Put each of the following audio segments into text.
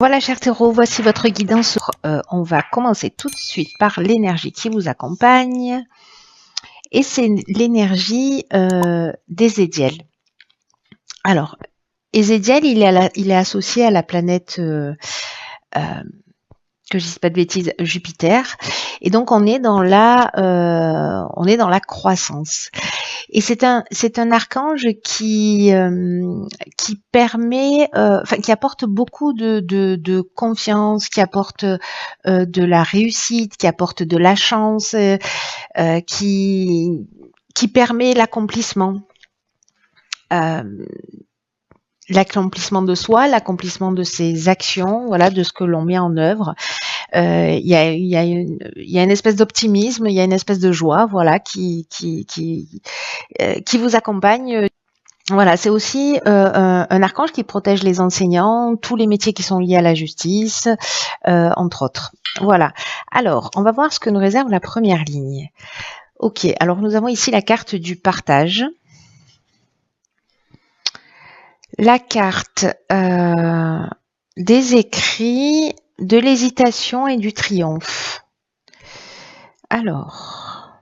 Voilà, chers taureaux, voici votre guidance. On va commencer tout de suite par l'énergie qui vous accompagne. Et c'est l'énergie d'Ézéchiel. Alors, Ézéchiel, il est associé à la planète, que je dise pas de bêtises, Jupiter. Et donc, on est dans la croissance. Et c'est un archange qui permet, qui apporte beaucoup de confiance, qui apporte de la réussite, qui apporte de la chance, qui permet l'accomplissement. L'accomplissement de soi, l'accomplissement de ses actions, voilà, de ce que l'on met en œuvre. Il y a une espèce d'optimisme, il y a une espèce de joie, voilà, qui vous accompagne. Voilà, c'est aussi un archange qui protège les enseignants, tous les métiers qui sont liés à la justice, entre autres. Voilà. Alors, on va voir ce que nous réserve la première ligne. Ok, alors nous avons ici la carte du partage. La carte des écrits, de l'hésitation et du triomphe. Alors,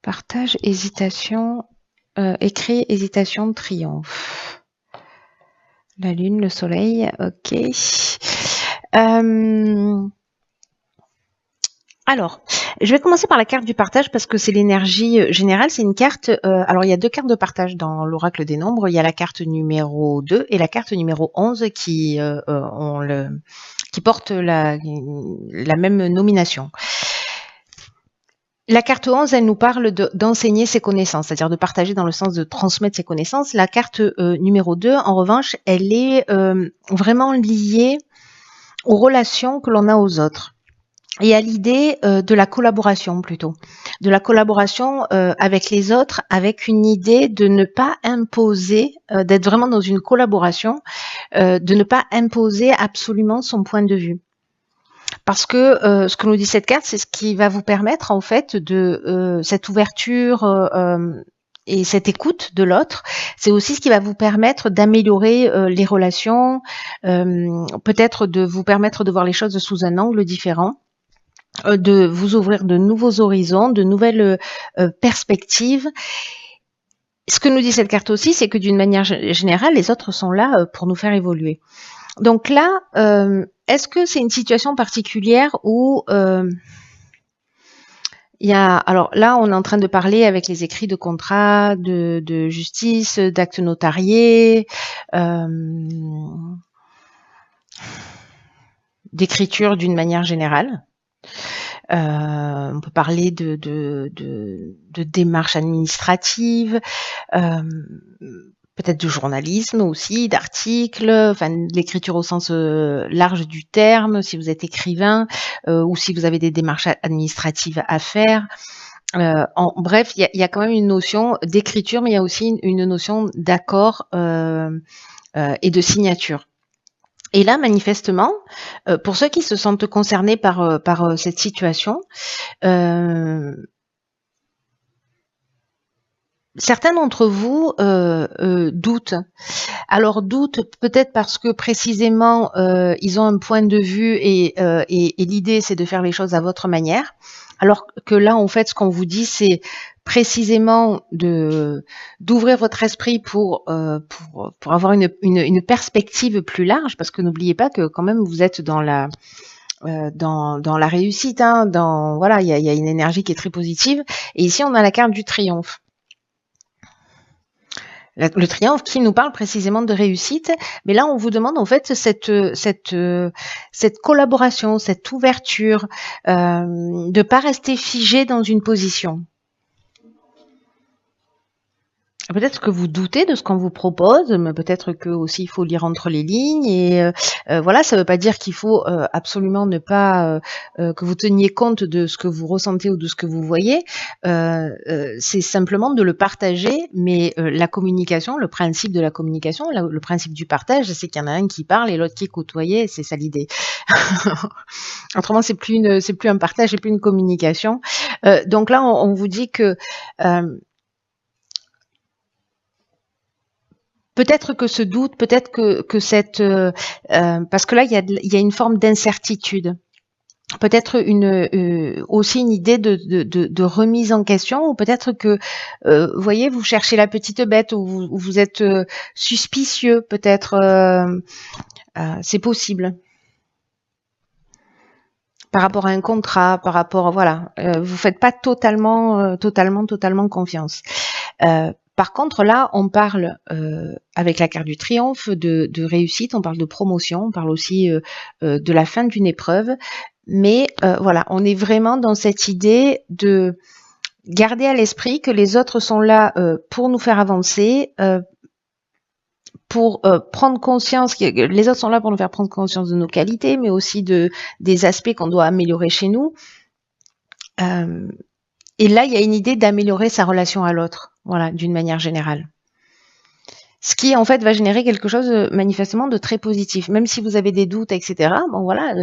partage, hésitation, écrit, hésitation, triomphe. La lune, le soleil, ok. Alors, je vais commencer par la carte du partage parce que c'est l'énergie générale. C'est une carte. Alors, il y a deux cartes de partage dans l'oracle des nombres. Il y a la carte numéro 2 et la carte numéro 11 qui portent la même nomination. La carte 11, elle nous parle d'enseigner ses connaissances, c'est-à-dire de partager dans le sens de transmettre ses connaissances. La carte numéro 2, en revanche, elle est vraiment liée aux relations que l'on a aux autres. Et à l'idée de la collaboration plutôt, de la collaboration avec les autres, avec une idée de ne pas imposer, d'être vraiment dans une collaboration, de ne pas imposer absolument son point de vue. Parce que ce que nous dit cette carte, c'est ce qui va vous permettre en fait de cette ouverture et cette écoute de l'autre, c'est aussi ce qui va vous permettre d'améliorer les relations, peut-être de vous permettre de voir les choses sous un angle différent, de vous ouvrir de nouveaux horizons, de nouvelles perspectives. Ce que nous dit cette carte aussi, c'est que d'une manière générale, les autres sont là pour nous faire évoluer. Donc là, est-ce que c'est une situation particulière où il y a, alors là, on est en train de parler avec les écrits de contrats, de justice, d'actes notariés, d'écriture d'une manière générale. On peut parler de démarches administratives, peut-être de journalisme aussi, d'articles, enfin de l'écriture au sens large du terme, si vous êtes écrivain ou si vous avez des démarches administratives à faire. Bref, il y a quand même une notion d'écriture, mais il y a aussi une notion d'accord et de signature. Et là, manifestement, pour ceux qui se sentent concernés par cette situation, certains d'entre vous doutent. Alors doutent peut-être parce que précisément ils ont un point de vue et l'idée c'est de faire les choses à votre manière. Alors que là, en fait, ce qu'on vous dit, c'est précisément d'ouvrir votre esprit pour avoir une perspective plus large, parce que n'oubliez pas que quand même vous êtes dans la réussite, hein, voilà, il y a une énergie qui est très positive. Et ici, on a la carte du triomphe. Le triomphe qui nous parle précisément de réussite, mais là on vous demande en fait cette collaboration, cette ouverture, de pas rester figé dans une position. Peut-être que vous doutez de ce qu'on vous propose, mais peut-être que aussi il faut lire entre les lignes et voilà, ça ne veut pas dire qu'il faut absolument ne pas que vous teniez compte de ce que vous ressentez ou de ce que vous voyez. C'est simplement de le partager, mais la communication, le principe de la communication, le principe du partage, c'est qu'il y en a un qui parle et l'autre qui est côtoyé, c'est ça l'idée. Autrement, c'est plus un partage, c'est plus une communication. Donc là, on vous dit que peut-être que ce doute, peut-être que cette parce que là il y a une forme d'incertitude. Peut-être aussi une idée de remise en question, ou peut-être que vous voyez, vous cherchez la petite bête, ou vous êtes suspicieux, peut-être c'est possible par rapport à un contrat, par rapport voilà, vous faites pas totalement confiance. Par contre, là, on parle avec la carte du triomphe de réussite, on parle de promotion, on parle aussi de la fin d'une épreuve. Mais voilà, on est vraiment dans cette idée de garder à l'esprit que les autres sont là pour nous faire avancer, pour prendre conscience, les autres sont là pour nous faire prendre conscience de nos qualités, mais aussi des aspects qu'on doit améliorer chez nous. Et là, il y a une idée d'améliorer sa relation à l'autre, voilà, d'une manière générale. Ce qui, en fait, va générer quelque chose manifestement de très positif. Même si vous avez des doutes, etc., bon voilà,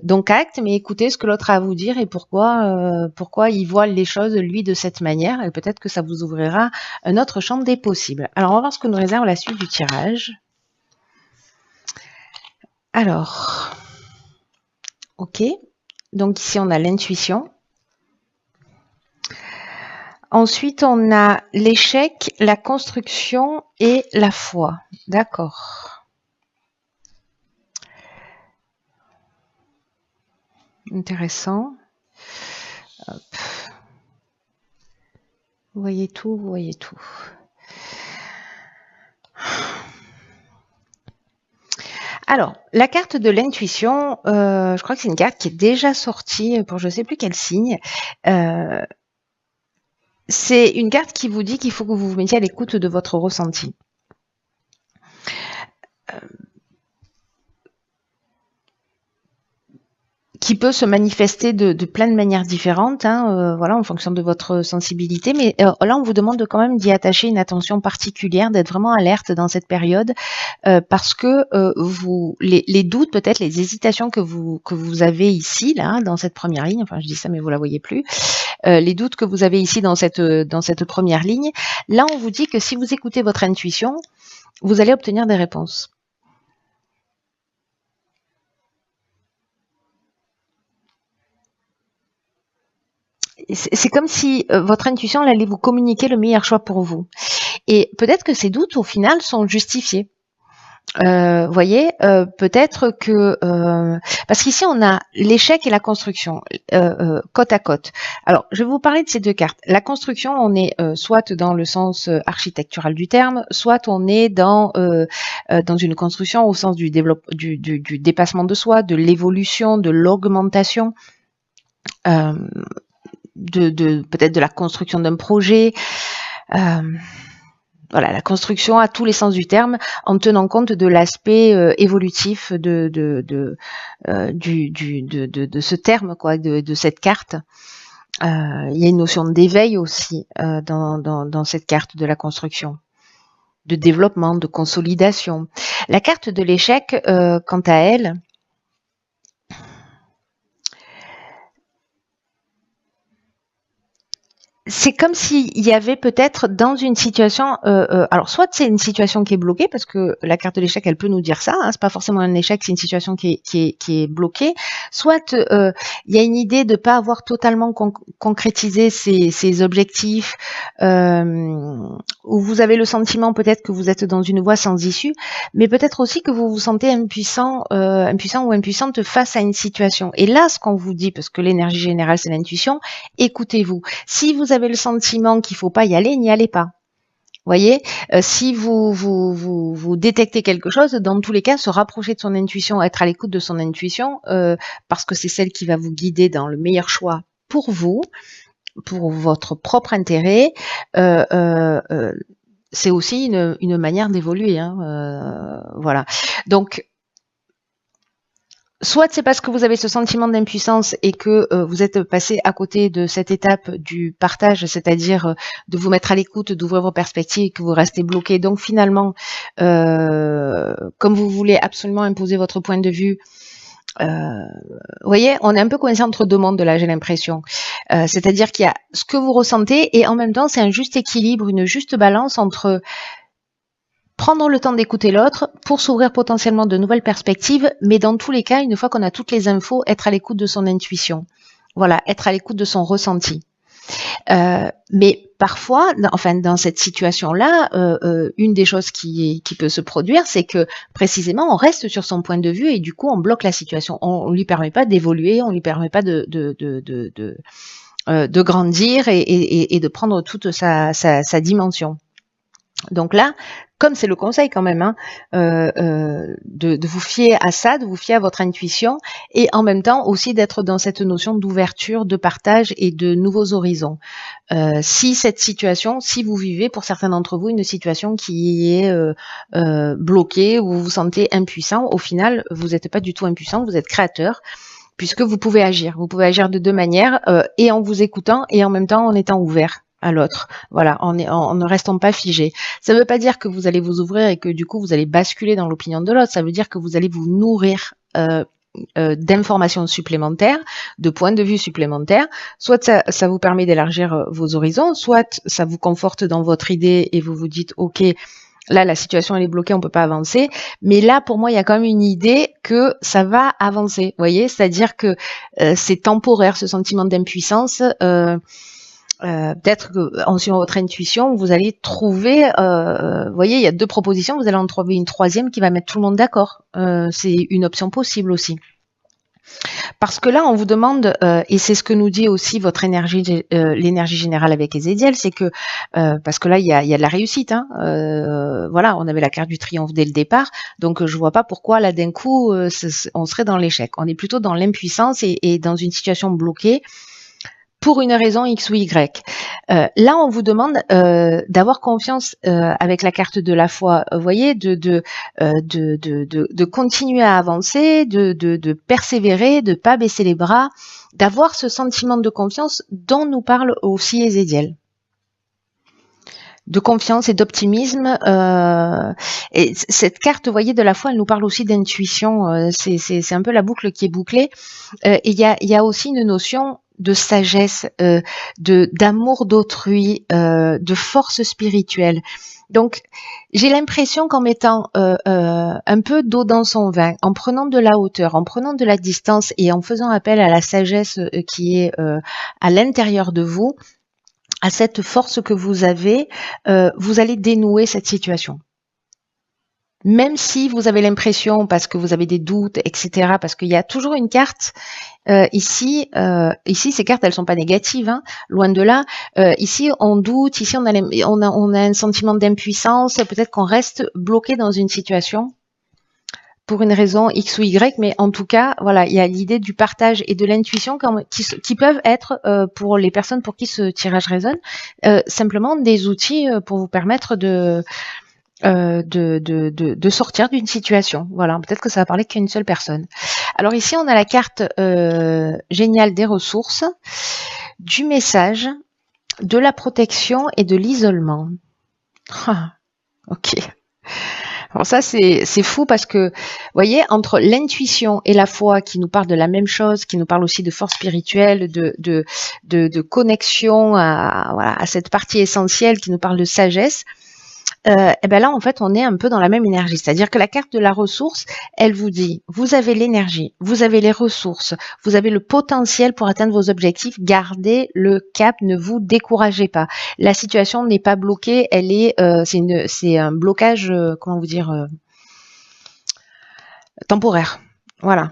donc acte, mais écoutez ce que l'autre a à vous dire et pourquoi il voit les choses, lui, de cette manière, et peut-être que ça vous ouvrira un autre champ des possibles. Alors, on va voir ce que nous réserve la suite du tirage. Alors, ok, donc ici, on a l'intuition. Ensuite, on a l'échec, la construction et la foi. D'accord. Intéressant. Hop. Vous voyez tout, vous voyez tout. Alors, la carte de l'intuition, je crois que c'est une carte qui est déjà sortie pour je ne sais plus quel signe. C'est une carte qui vous dit qu'il faut que vous vous mettiez à l'écoute de votre ressenti. Qui peut se manifester de plein de manières différentes, hein, voilà, en fonction de votre sensibilité. Mais là, on vous demande quand même d'y attacher une attention particulière, d'être vraiment alerte dans cette période, parce que les doutes, peut-être les hésitations que vous avez ici, là, dans cette première ligne. Enfin, je dis ça, mais vous la voyez plus. Les doutes que vous avez ici dans cette première ligne. Là, on vous dit que si vous écoutez votre intuition, vous allez obtenir des réponses. C'est comme si votre intuition allait vous communiquer le meilleur choix pour vous. Et peut-être que ces doutes, au final, sont justifiés. Voyez, peut-être que parce qu'ici on a l'échec et la construction côte à côte. Alors, je vais vous parler de ces deux cartes. La construction, on est soit dans le sens architectural du terme, soit on est dans une construction au sens du dépassement de soi, de l'évolution, de l'augmentation. Peut-être de la construction d'un projet, voilà, la construction à tous les sens du terme, en tenant compte de l'aspect évolutif de ce terme, quoi, de cette carte. Il y a une notion d'éveil aussi dans cette carte de la construction, de développement, de consolidation. La carte de l'échec, quant à elle, c'est comme s'il y avait peut-être dans une situation, alors soit c'est une situation qui est bloquée, parce que la carte de l'échec, elle peut nous dire ça, hein, c'est pas forcément un échec, c'est une situation qui est bloquée, soit il y a une idée de pas avoir totalement concrétisé ses objectifs, où vous avez le sentiment peut-être que vous êtes dans une voie sans issue, mais peut-être aussi que vous vous sentez impuissant ou impuissante face à une situation. Et là, ce qu'on vous dit, parce que l'énergie générale, c'est l'intuition, écoutez-vous. Si vous avez le sentiment qu'il faut pas y aller, n'y allez pas. Voyez, si vous détectez quelque chose, dans tous les cas, se rapprocher de son intuition, être à l'écoute de son intuition, parce que c'est celle qui va vous guider dans le meilleur choix pour vous, pour votre propre intérêt. C'est aussi une manière d'évoluer, hein, voilà. Donc, soit c'est parce que vous avez ce sentiment d'impuissance et que vous êtes passé à côté de cette étape du partage, c'est-à-dire de vous mettre à l'écoute, d'ouvrir vos perspectives et que vous restez bloqué. Donc finalement, comme vous voulez absolument imposer votre point de vue, vous voyez, on est un peu coincé entre deux mondes là, j'ai l'impression. C'est-à-dire qu'il y a ce que vous ressentez et en même temps, c'est un juste équilibre, une juste balance entre prendre le temps d'écouter l'autre pour s'ouvrir potentiellement de nouvelles perspectives, mais dans tous les cas, une fois qu'on a toutes les infos, être à l'écoute de son intuition. Voilà, être à l'écoute de son ressenti. Mais parfois, dans cette situation-là, une des choses qui peut se produire, c'est que précisément on reste sur son point de vue et du coup on bloque la situation. On lui permet pas d'évoluer, on lui permet pas de grandir et de prendre toute sa dimension. Donc là, comme c'est le conseil quand même, de vous fier à ça, de vous fier à votre intuition et en même temps aussi d'être dans cette notion d'ouverture, de partage et de nouveaux horizons. Si cette situation, si vous vivez pour certains d'entre vous une situation qui est bloquée ou vous vous sentez impuissant, au final, vous n'êtes pas du tout impuissant, vous êtes créateur puisque vous pouvez agir. Vous pouvez agir de deux manières et en vous écoutant et en même temps en étant ouvert à l'autre. Voilà, en ne restant pas figé. Ça ne veut pas dire que vous allez vous ouvrir et que du coup vous allez basculer dans l'opinion de l'autre. Ça veut dire que vous allez vous nourrir d'informations supplémentaires, de points de vue supplémentaires. Soit ça vous permet d'élargir vos horizons, soit ça vous conforte dans votre idée et vous vous dites ok, là la situation elle est bloquée, on peut pas avancer. Mais là pour moi il y a quand même une idée que ça va avancer. Vous voyez, c'est-à-dire que c'est temporaire ce sentiment d'impuissance. Peut-être que en suivant votre intuition, vous allez trouver, vous voyez, il y a deux propositions, vous allez en trouver une troisième qui va mettre tout le monde d'accord. C'est une option possible aussi. Parce que là, on vous demande, et c'est ce que nous dit aussi votre énergie, l'énergie générale avec Ezekiel, c'est que, parce que là, il y a de la réussite. Voilà, on avait la carte du triomphe dès le départ, donc je vois pas pourquoi là d'un coup, on serait dans l'échec. On est plutôt dans l'impuissance et dans une situation bloquée. Pour une raison X ou Y. Là, on vous demande d'avoir confiance avec la carte de la foi. Vous voyez, de continuer à avancer, de persévérer, de pas baisser les bras, d'avoir ce sentiment de confiance dont nous parle aussi Ezekiel. De confiance et d'optimisme. Et cette carte, vous voyez, de la foi, elle nous parle aussi d'intuition. C'est un peu la boucle qui est bouclée. Et il y a aussi une notion de sagesse, d'amour d'autrui, de force spirituelle. Donc, j'ai l'impression qu'en mettant un peu d'eau dans son vin, en prenant de la hauteur, en prenant de la distance et en faisant appel à la sagesse qui est à l'intérieur de vous, à cette force que vous avez, vous allez dénouer cette situation. Même si vous avez l'impression, parce que vous avez des doutes, etc., parce qu'il y a toujours une carte ici, ces cartes, elles sont pas négatives, loin de là. Ici, on doute, ici, on a un sentiment d'impuissance, peut-être qu'on reste bloqué dans une situation pour une raison X ou Y, mais en tout cas, voilà, il y a l'idée du partage et de l'intuition qui peuvent être, pour les personnes pour qui ce tirage résonne, simplement des outils pour vous permettre de sortir d'une situation. Voilà, peut-être que ça va parler qu'à une seule personne. Alors ici, on a la carte géniale des ressources, du message, de la protection et de l'isolement. Ah, ok. Alors ça, c'est fou parce que, vous voyez, entre l'intuition et la foi qui nous parle de la même chose, qui nous parle aussi de force spirituelle, de connexion à cette partie essentielle qui nous parle de sagesse, et ben là, en fait, on est un peu dans la même énergie. C'est-à-dire que la carte de la ressource, elle vous dit, vous avez l'énergie, vous avez les ressources, vous avez le potentiel pour atteindre vos objectifs, gardez le cap, ne vous découragez pas. La situation n'est pas bloquée, elle est, c'est un blocage, comment vous dire, temporaire. Voilà,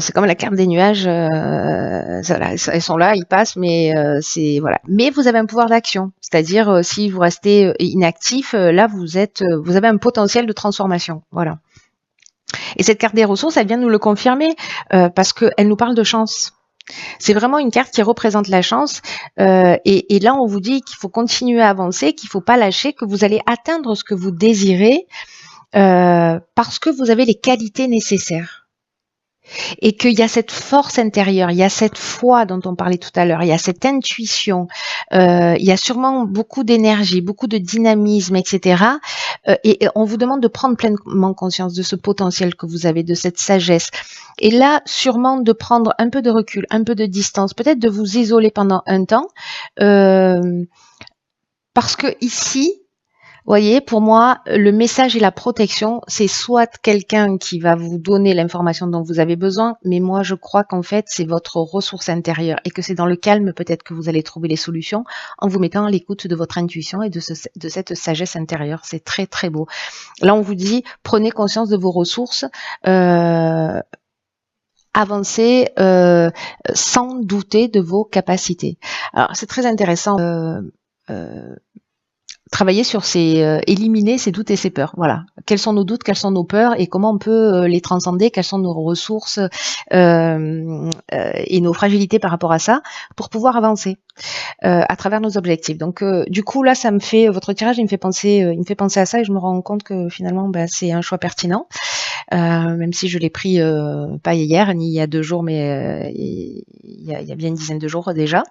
c'est comme la carte des nuages, elles sont là, ils passent, mais c'est voilà. Mais vous avez un pouvoir d'action, c'est-à-dire si vous restez inactif, là vous avez un potentiel de transformation, voilà. Et cette carte des ressources, elle vient nous le confirmer parce qu'elle nous parle de chance. C'est vraiment une carte qui représente la chance et là on vous dit qu'il faut continuer à avancer, qu'il faut pas lâcher, que vous allez atteindre ce que vous désirez parce que vous avez les qualités nécessaires. Et qu'il y a cette force intérieure, il y a cette foi dont on parlait tout à l'heure, il y a cette intuition, il y a sûrement beaucoup d'énergie, beaucoup de dynamisme, etc. Et on vous demande de prendre pleinement conscience de ce potentiel que vous avez, de cette sagesse. Et là, sûrement de prendre un peu de recul, un peu de distance, peut-être de vous isoler pendant un temps, parce que ici, Voyez, pour moi, le message et la protection, c'est soit quelqu'un qui va vous donner l'information dont vous avez besoin, mais moi, je crois qu'en fait, c'est votre ressource intérieure et que c'est dans le calme peut-être que vous allez trouver les solutions en vous mettant à l'écoute de votre intuition et de cette sagesse intérieure. C'est très, très beau. Là, on vous dit, prenez conscience de vos ressources, avancez sans douter de vos capacités. Alors, c'est très intéressant. Travailler sur éliminer ses doutes et ses peurs. Voilà. Quels sont nos doutes, quelles sont nos peurs et comment on peut les transcender, quelles sont nos ressources et nos fragilités par rapport à ça pour pouvoir avancer à travers nos objectifs. Donc du coup là, ça me fait votre tirage, il me fait penser à ça et je me rends compte que finalement c'est un choix pertinent, même si je l'ai pris pas hier ni il y a 2 jours, mais il y a bien une dizaine de jours déjà.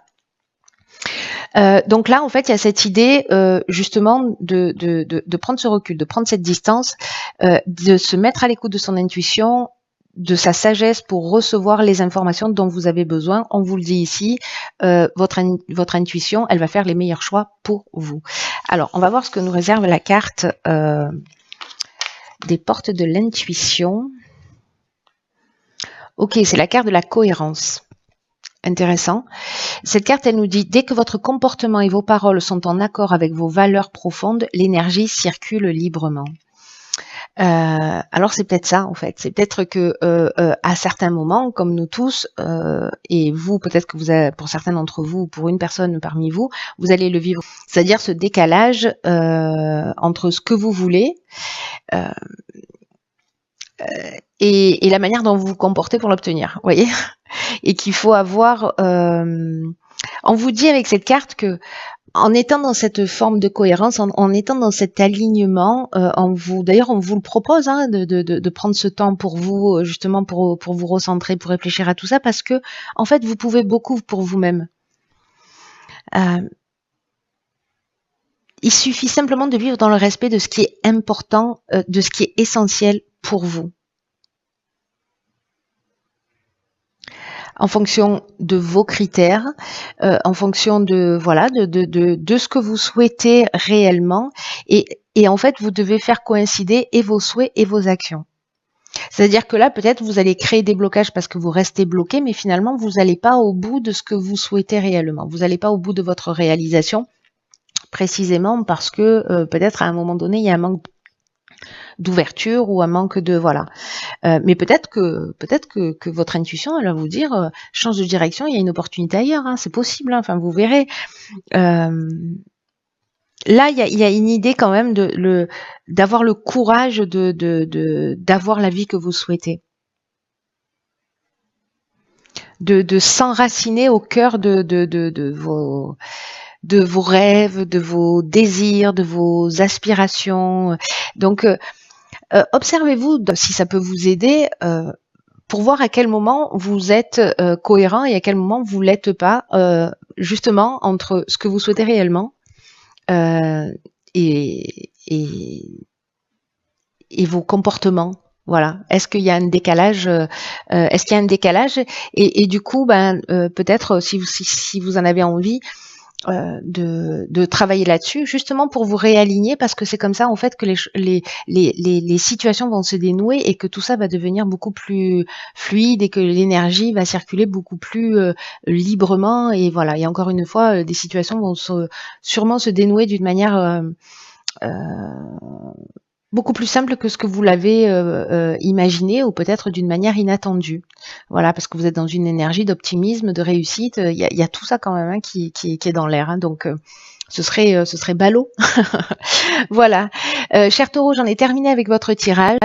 Donc là, en fait, il y a cette idée justement de prendre ce recul, de prendre cette distance, de se mettre à l'écoute de son intuition, de sa sagesse pour recevoir les informations dont vous avez besoin. On vous le dit ici, votre intuition, elle va faire les meilleurs choix pour vous. Alors, on va voir ce que nous réserve la carte des portes de l'intuition. Ok, c'est la carte de la cohérence. Intéressant. Cette carte, elle nous dit, dès que votre comportement et vos paroles sont en accord avec vos valeurs profondes, l'énergie circule librement. Alors c'est peut-être ça en fait, c'est peut-être que à certains moments, comme nous tous, et vous peut-être que vous avez, pour certains d'entre vous, pour une personne parmi vous, vous allez le vivre, c'est-à-dire ce décalage entre ce que vous voulez et la manière dont vous vous comportez pour l'obtenir, voyez, et qu'il faut avoir. On vous dit avec cette carte que en étant dans cette forme de cohérence, en étant dans cet alignement, d'ailleurs, on vous le propose de prendre ce temps pour vous, justement pour vous recentrer, pour réfléchir à tout ça, parce que en fait, vous pouvez beaucoup pour vous-même. Il suffit simplement de vivre dans le respect de ce qui est important, de ce qui est essentiel pour vous. En fonction de vos critères, en fonction de voilà de ce que vous souhaitez réellement, et en fait vous devez faire coïncider et vos souhaits et vos actions. C'est-à-dire que là peut-être vous allez créer des blocages parce que vous restez bloqué, mais finalement vous n'allez pas au bout de ce que vous souhaitez réellement. Vous n'allez pas au bout de votre réalisation, précisément parce que peut-être à un moment donné il y a un manque d'ouverture ou un manque de voilà. Mais peut-être que votre intuition elle va vous dire change de direction, il y a une opportunité ailleurs, hein, c'est possible, hein, enfin vous verrez. Là il y a une idée quand même d'avoir le courage d'avoir la vie que vous souhaitez. De s'enraciner au cœur de vos rêves, de vos désirs, de vos aspirations. Donc observez-vous si ça peut vous aider pour voir à quel moment vous êtes cohérent et à quel moment vous l'êtes pas, justement entre ce que vous souhaitez réellement et vos comportements. Voilà. Est-ce qu'il y a un décalage Est-ce qu'il y a un décalage et du coup, peut-être si vous en avez envie, de travailler là-dessus, justement pour vous réaligner, parce que c'est comme ça en fait que les situations vont se dénouer et que tout ça va devenir beaucoup plus fluide et que l'énergie va circuler beaucoup plus librement. Et voilà, et encore une fois, des situations vont sûrement se dénouer d'une manière beaucoup plus simple que ce que vous l'avez imaginé, ou peut-être d'une manière inattendue. Voilà, parce que vous êtes dans une énergie d'optimisme, de réussite. Il y a tout ça quand même qui est dans l'air. Hein, donc ce serait ballot. Voilà. Cher Taureau, j'en ai terminé avec votre tirage.